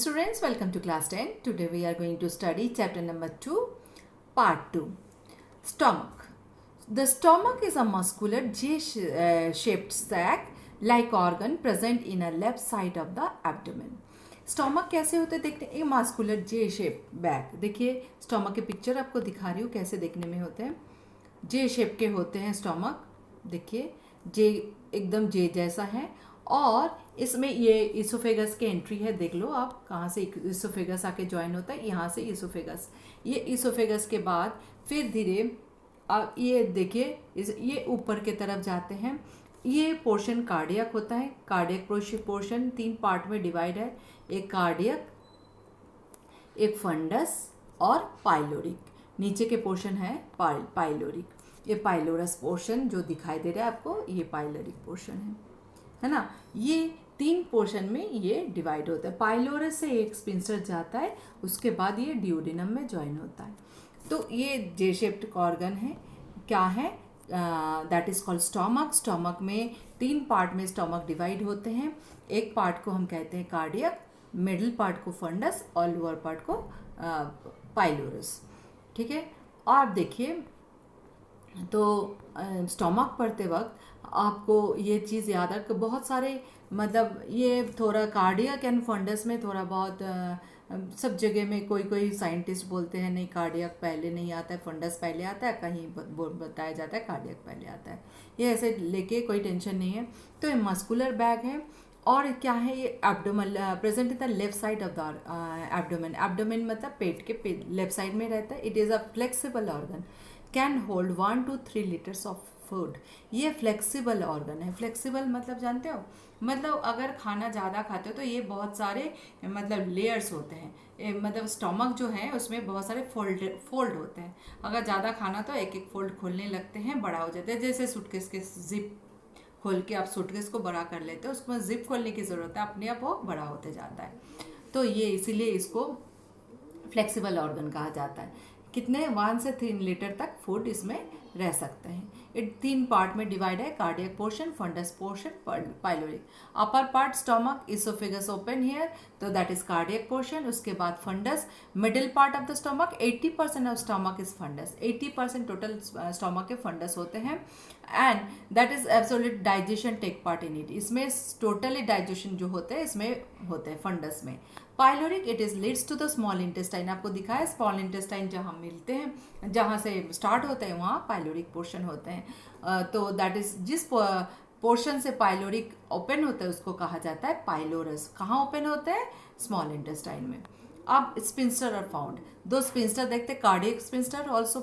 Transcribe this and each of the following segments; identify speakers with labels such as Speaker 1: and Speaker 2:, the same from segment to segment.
Speaker 1: students, welcome to class 10. Today we are going to study chapter number 2, part 2. Stomach. The stomach is a muscular J-shaped sac-like organ present in a left side of the abdomen. Stomach कैसे होते हैं देखते हैं, muscular जे shape back. देखिए stomach के picture आपको दिखा रही हूँ कैसे देखने में होते हैं. जे शेप के होते हैं स्टोमक. देखिए जे एकदम जे जैसा है और इसमें ये इसोफेगस के एंट्री है. देख लो आप कहाँ से इसोफेगस आके ज्वाइन होता है. यहाँ से इसोफेगस. ये इसोफेगस के बाद फिर धीरे अब ये देखिए ये ऊपर के तरफ जाते हैं. ये पोर्शन कार्डियक होता है. कार्डियक पोर्शन 3 पार्ट में डिवाइड है. एक कार्डियक, एक फंडस और पाइलोरिक. नीचे के पोर्शन है पाइलोरिक. ये पाइलोरस पोर्शन जो दिखाई दे रहा है आपको, ये पाइलोरिक पोर्शन है ना. ये 3 पोर्शन में ये डिवाइड होता है. पाइलोरस से एक स्पिंसर जाता है, उसके बाद ये ड्यूडेनम में ज्वाइन होता है. तो ये जे शेप्ड ऑर्गन है. क्या है? That is called stomach. Stomach में 3 पार्ट में स्टोमक डिवाइड होते हैं. एक पार्ट को हम कहते हैं कार्डियक, मिडिल पार्ट को फंडस और लोअर पार्ट को पाइलोरस. ठीक है. और देखिए तो स्टोमक पढ़ते वक्त आपको ये चीज़ याद है कि बहुत सारे मतलब ये थोड़ा कार्डियक एंड फंडस में थोड़ा बहुत सब जगह में कोई साइंटिस्ट बोलते हैं नहीं कार्डियक पहले नहीं आता है, फंडस पहले आता है. कहीं बताया जाता है कार्डियक पहले आता है. ये ऐसे लेके कोई टेंशन नहीं है. तो ये मस्कुलर बैग है. और क्या है ये abdomen present in the left side of the abdomen. Abdomen मतलब पेट के लेफ्ट साइड में रहता है. It is a flexible organ, can hold 1 to 3 litres of food. ये फ्लेक्सिबल ऑर्गन है. फ्लेक्सिबल मतलब जानते हो, मतलब अगर खाना ज़्यादा खाते हो तो ये बहुत सारे मतलब लेयर्स होते हैं. मतलब स्टोमक जो है उसमें बहुत सारे फोल्ड होते हैं. अगर ज़्यादा खाना तो एक एक फोल्ड खोलने लगते हैं, बड़ा हो जाते हैं. जैसे सूटकेस के जिप खोल के आप सूटकेस को बड़ा कर लेते हो, उसमें जिप खोलने की ज़रूरत है, अपने आप वो बड़ा होते जाता है. तो ये इसीलिए इसको फ्लेक्सिबल ऑर्गन कहा जाता है. कितने 1 से 3 लीटर तक फूड इसमें रह सकते हैं. ये 3 पार्ट में डिवाइड है. Cardiac portion, fundus portion, pyloric. Upper part stomach, oesophagus open here, तो दैट इज कार्डियक पोर्शन. उसके बाद fundus. Middle part of the stomach, 80% of stomach is fundus. 80% total stomach के फंडस होते हैं. And that is absolute digestion take part in it. इसमें totally digestion जो होते हैं इसमें होते हैं फंडस में. Pyloric it is leads to the small intestine. आपको दिखा है स्मॉल इंटेस्टाइन जहाँ मिलते हैं, जहाँ से स्टार्ट होते हैं वहाँ पाइलोरिक पोर्शन होते हैं. तो दैट इज जिस पोर्शन से पाइलोरिक ओपन होता है उसको कहा जाता है पाइलोरस. कहाँ ओपन होते हैं? स्मॉल इंटेस्टाइन में. अब स्पिंस्टर आर फाउंड. 2 स्पिंस्टर देखते हैं. Cardiac sphincter also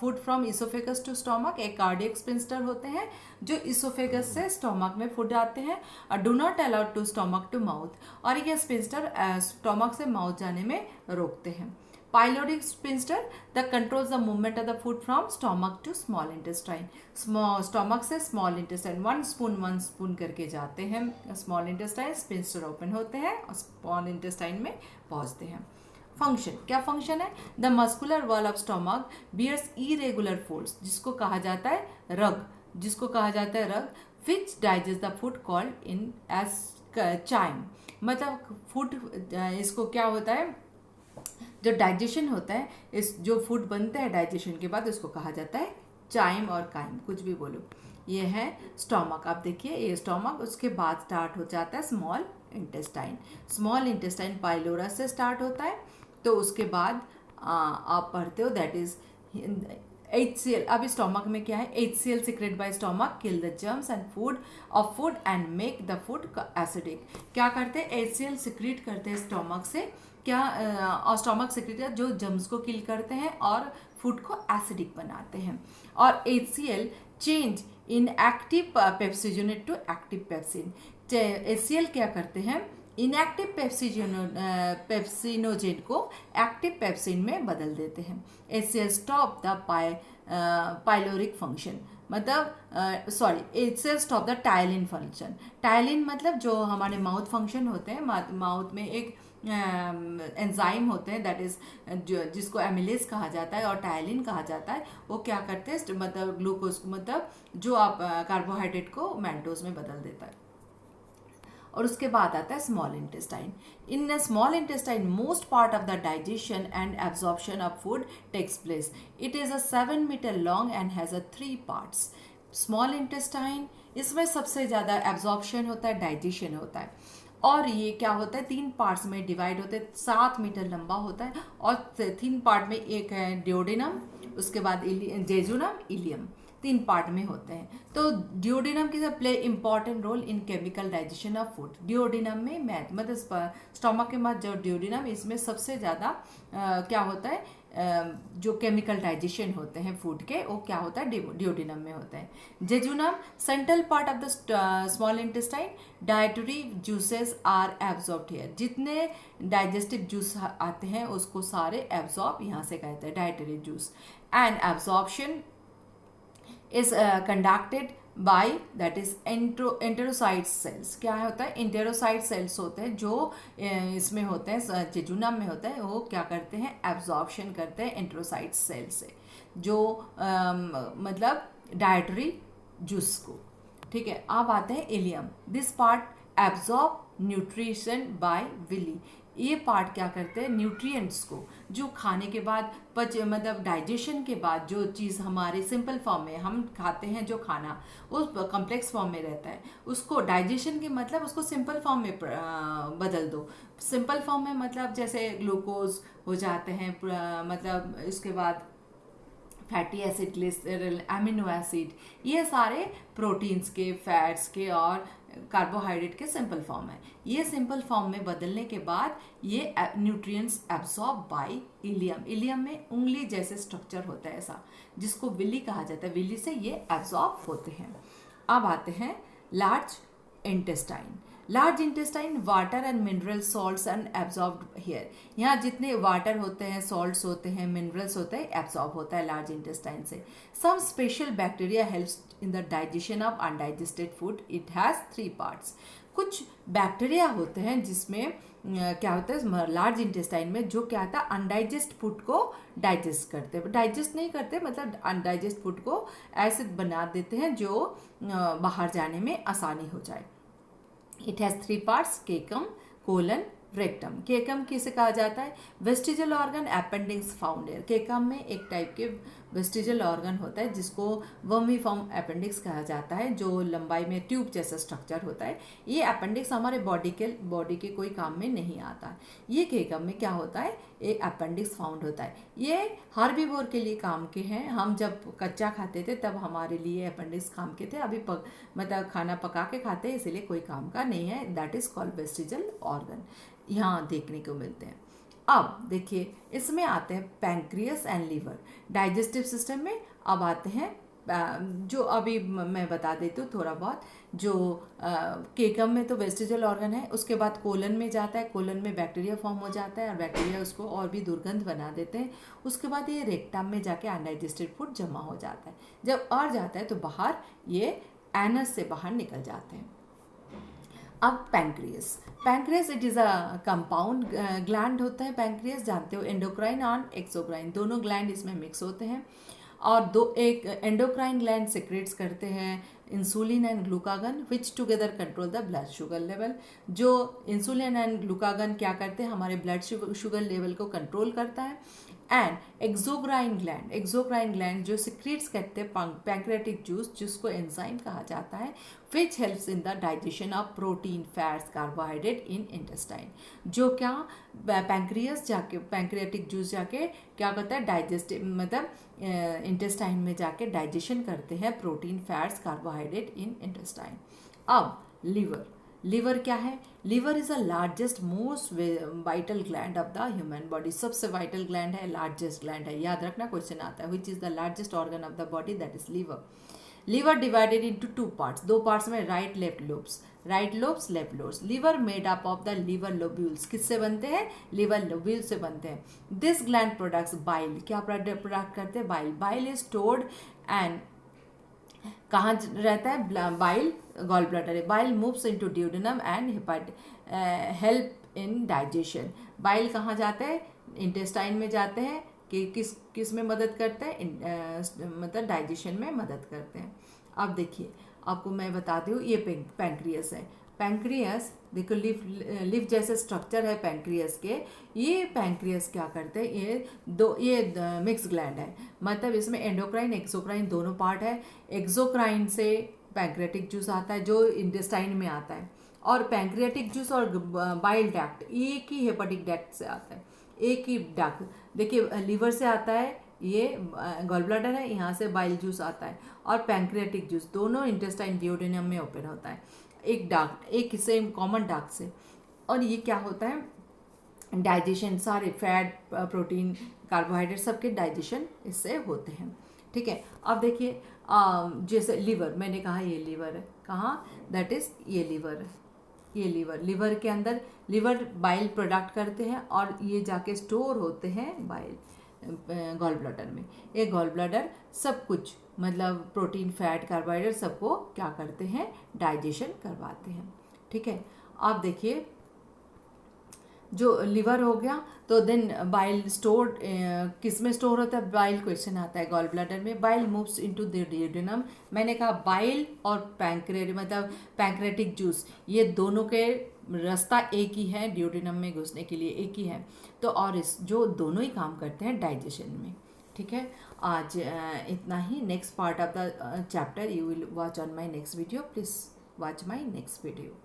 Speaker 1: food from oesophagus to stomach. एक कार्डियक स्पिंस्टर होते हैं जो इसोफेगस से स्टोमक में फूड आते हैं और do not allowed to stomach to mouth. और ये स्पिंस्टर स्टोमक से माउथ जाने में रोकते हैं. Pyloric sphincter the controls the movement of the food from stomach to small intestine. Stomach से स्मॉल इंटेस्टाइन 1 स्पून करके जाते हैं स्मॉल इंटेस्टाइन. स्पिंस्टर ओपन होते हैं और स्मॉल इंटेस्टाइन में पहुंचते हैं. फंक्शन, क्या फंक्शन है? The muscular wall of stomach bears irregular folds, जिसको कहा जाता है rugae. Which digest the food called in as chyme. मतलब फूड इसको क्या होता है, जो डाइजेशन होता है, इस जो फूड बनते हैं डाइजेशन के बाद उसको कहा जाता है चाइम और काइम, कुछ भी बोलो. ये है स्टोमक. आप देखिए ये स्टोमक. उसके बाद स्टार्ट हो जाता है small intestine. Small intestine pylorus से स्टार्ट होता है. तो उसके बाद आप पढ़ते हो दैट इज HCl. अभी स्टोमक में क्या है? HCl secrete by stomach kill the germs and food and make the food acidic. क्या करते हैं? HCl सिक्रेट करते हैं स्टोमक से. क्या और स्टोमक सिक्रेट जो जर्म्स को किल करते हैं और फूड को एसिडिक बनाते हैं. और HCl change inactive pepsinogen to active pepsin. HCl क्या करते हैं? इनएक्टिव पेप्सिनोजेन को एक्टिव पेप्सिन में बदल देते हैं. HCl stop the pyloric function. मतलब HCl stop the ptyalin function. Ptyalin मतलब जो हमारे माउथ फंक्शन होते हैं. माउथ में एक एंजाइम होते हैं दैट इज जिसको एमिलेज कहा जाता है और टायलिन कहा जाता है. वो क्या करते हैं? मतलब ग्लूकोज मतलब जो आप कार्बोहाइड्रेट को मैल्टोज में बदल देता है. और उसके बाद आता है small intestine. In small intestine most part of the digestion and absorption of food takes place. It is a 7 metre long and has a 3 parts. Small intestine, इसमें सबसे ज़्यादा एब्जॉर्प्शन होता है, डाइजेशन होता है, और ये क्या होता है 3 पार्ट्स में डिवाइड होते हैं. 7 मीटर लंबा होता है और 3 पार्ट में एक है ड्योडेनम, उसके बाद जेजुनम, इलियम, 3 पार्ट में होते हैं. तो ड्योडेनम की play important role in chemical digestion of food. Duodenum में मतलब स्टोमक के बाद जो ड्योडेनम, इसमें सबसे ज़्यादा क्या होता है जो केमिकल डाइजेशन होते हैं फूड के, वो क्या होता है ड्योडेनम में होते हैं. Jejunum, central part of the small intestine. Dietary juices are absorbed here. जितने डाइजेस्टिव जूस आते हैं उसको सारे एब्जॉर्ब यहाँ से कहते हैं, dietary juice. And absorption is conducted by that is enterocyte cells. क्या होता है, एंटेरोसाइट सेल्स होते हैं जो इसमें होते हैं, जेजुनम में होते हैं, वो क्या करते हैं, एब्जॉर्प्शन करते हैं एंटेरोसाइट सेल से, जो मतलब डाइटरी जूस को. ठीक है, अब आते हैं ileum. This part absorb nutrition by villi. ये पार्ट क्या करते हैं, न्यूट्रिएंट्स को, जो खाने के बाद मतलब डाइजेशन के बाद जो चीज़ हमारे सिंपल फॉर्म में हम खाते हैं, जो खाना उस कॉम्प्लेक्स फॉर्म में रहता है, उसको डाइजेशन के मतलब उसको सिंपल फॉर्म में बदल दो. सिंपल फॉर्म में मतलब जैसे ग्लूकोज हो जाते हैं, मतलब इसके बाद fatty acid, glycerol, amino acid, ये सारे प्रोटीन्स के, फैट्स के और कार्बोहाइड्रेट के सिंपल फॉर्म है. ये सिंपल फॉर्म में बदलने के बाद ये nutrients absorb by ileum. Ileum में उंगली जैसे स्ट्रक्चर होता है ऐसा, जिसको विली कहा जाता है. विली से ये एब्सॉर्ब होते हैं. अब आते हैं large intestine. Large intestine, water and mineral salts and absorbed here. यहाँ जितने वाटर होते हैं, सॉल्ट्स होते हैं, मिनरल्स होते हैं, एब्जॉर्ब होता है लार्ज इंटेस्टाइन से. Some special bacteria helps in the digestion of undigested food. It has 3 parts. कुछ बैक्टीरिया होते हैं जिसमें क्या होता है लार्ज इंटेस्टाइन में, जो क्या होता है अनडाइजेस्ट फूड को डाइजेस्ट करते हैं. डाइजेस्ट नहीं करते, मतलब अनडाइजेस्ट फूड को ऐसे बना देते हैं जो बाहर जाने में आसानी हो जाए. It has 3 parts, केकम, colon, rectum. केकम किसे कहा जाता है, वेस्टिजल ऑर्गन, अपेंडिक्स फाउंड है. केकम में एक टाइप के वेस्टिजल ऑर्गन होता है जिसको वर्मी फॉर्म अपेंडिक्स कहा जाता है, जो लंबाई में ट्यूब जैसा स्ट्रक्चर होता है. ये अपेंडिक्स हमारे बॉडी के कोई काम में नहीं आता है. ये केकम में क्या होता है, एक अपेंडिक्स फाउंड होता है. ये हार्बीवोर के लिए काम के हैं. हम जब कच्चा खाते थे तब हमारे लिए अपेंडिक्स काम के थे. अभी मतलब खाना पका के खाते हैं, इसीलिए कोई काम का नहीं है. That is called vestigial organ. यहाँ देखने को मिलते हैं. अब देखिए, इसमें आते हैं pancreas and liver. Digestive system में अब आते हैं जो अभी मैं बता देती हूँ थोड़ा बहुत. जो केकम में तो वेस्टिजल ऑर्गन है, उसके बाद कोलन में जाता है. कोलन में बैक्टीरिया फॉर्म हो जाता है और बैक्टीरिया उसको और भी दुर्गंध बना देते हैं. उसके बाद ये रेक्टम में जाके अनडाइजेस्टेड फूड जमा हो जाता है. जब और जाता है तो बाहर ये एनस से बाहर निकल जाते हैं. अब pancreas. Pancreas it is a compound gland होता है. पैंक्रियस जानते हो, एंडोक्राइन और एक्सोक्राइन दोनों ग्लैंड इसमें मिक्स होते हैं. और एक एंडोक्राइन ग्लैंड सिक्रेट्स करते हैं insulin and glucagon which together control the blood sugar level. जो इंसुलिन एंड ग्लूकागन क्या करते हैं, हमारे ब्लड शुगर लेवल को कंट्रोल करता है. एंड एक्सोक्राइन ग्लैंड जो सिक्रेट्स करते हैं पैंक्रेटिक जूस, जिसको एंजाइम कहा जाता है, which helps in the digestion of protein, fats, carbohydrate in intestine. जो क्या पैंक्रियस जाके पैंक्रियाटिक जूस जाके क्या करता है, डाइजेस्टिव मतलब इंटेस्टाइन में जाके डाइजेशन करते हैं protein, fats, carbohydrate in intestine. अब लीवर क्या है, liver is the largest most vital gland of the human body. सबसे वाइटल ग्लैंड है, लार्जेस्ट ग्लैंड है. याद रखना, क्वेश्चन आता है which is the largest organ of the body, that is liver. Liver divided into 2 parts. 2 parts में right left lobes, right lobes, left lobes. Liver made up of the liver lobules. किससे बनते हैं, liver lobules से बनते हैं. This gland products bile. क्या product करते हैं, bile. Bile is stored and कहाँ रहता है, बाइल गॉल ब्लैडर है. Bile moves into duodenum and help in digestion. Bile कहाँ जाते हैं, इंटेस्टाइन में जाते हैं. कि किस में मदद करते हैं, मतलब डाइजेशन में मदद करते हैं. अब देखिए, आपको मैं बताती हूँ, ये पैंक्रियस है. पैंक्रियास देखो, लिव जैसे स्ट्रक्चर है पैंक्रियास के। ये पैंक्रियास क्या करते हैं, ये मिक्स ग्लैंड है, मतलब इसमें एंडोक्राइन एक्सोक्राइन दोनों पार्ट है। एक्सोक्राइन से पैंक्रियाटिक जूस आता है जो इंटेस्टाइन में आता है, और पैंक्रियाटिक जूस और बाइल डक्ट एक ही हेपेटिक डक्ट से आता है, एक ही डक्ट। देखिए लीवर से आता है, ये गॉल ब्लैडर है, यहाँ से बाइल जूस आता है, और पैंक्रियाटिक जूस दोनों इंटेस्टाइन डियोडेनम में ओपन होता है, एक डक्ट, एक सेम कॉमन डक्ट से। और ये क्या होता है, डाइजेशन, सारे फैट प्रोटीन कार्बोहाइड्रेट सबके डाइजेशन इससे होते हैं। ठीक है, अब देखिए जैसे लीवर, मैंने कहा ये लीवर है, कहाँ, दैट इज ये लीवर है, ये लीवर के अंदर लीवर बाइल प्रोडक्ट करते हैं और ये जाके स्टोर होते हैं बाइल गॉल ब्लैडर में। ये गॉल ब्लैडर सब कुछ मतलब प्रोटीन फैट कार्बोहाइड्रेट सबको क्या करते हैं, डाइजेशन करवाते हैं। ठीक है, आप देखिए जो लिवर हो गया, तो देन बाइल स्टोर किस में स्टोर होता है, बाइल क्वेश्चन आता है गॉल ब्लैडर में। बाइल मूव्स इनटू द डियोडेनम, मैंने कहा बाइल और पैंक्रेट मतलब पैंक्रेटिक जूस, ये दोनों के रास्ता एक ही है, डियोडेनम में घुसने के लिए एक ही है। तो और इस जो दोनों ही काम करते हैं डाइजेशन में। ठीक है, आज इतना ही। Next part of the chapter you will watch on my next video, please watch my next video.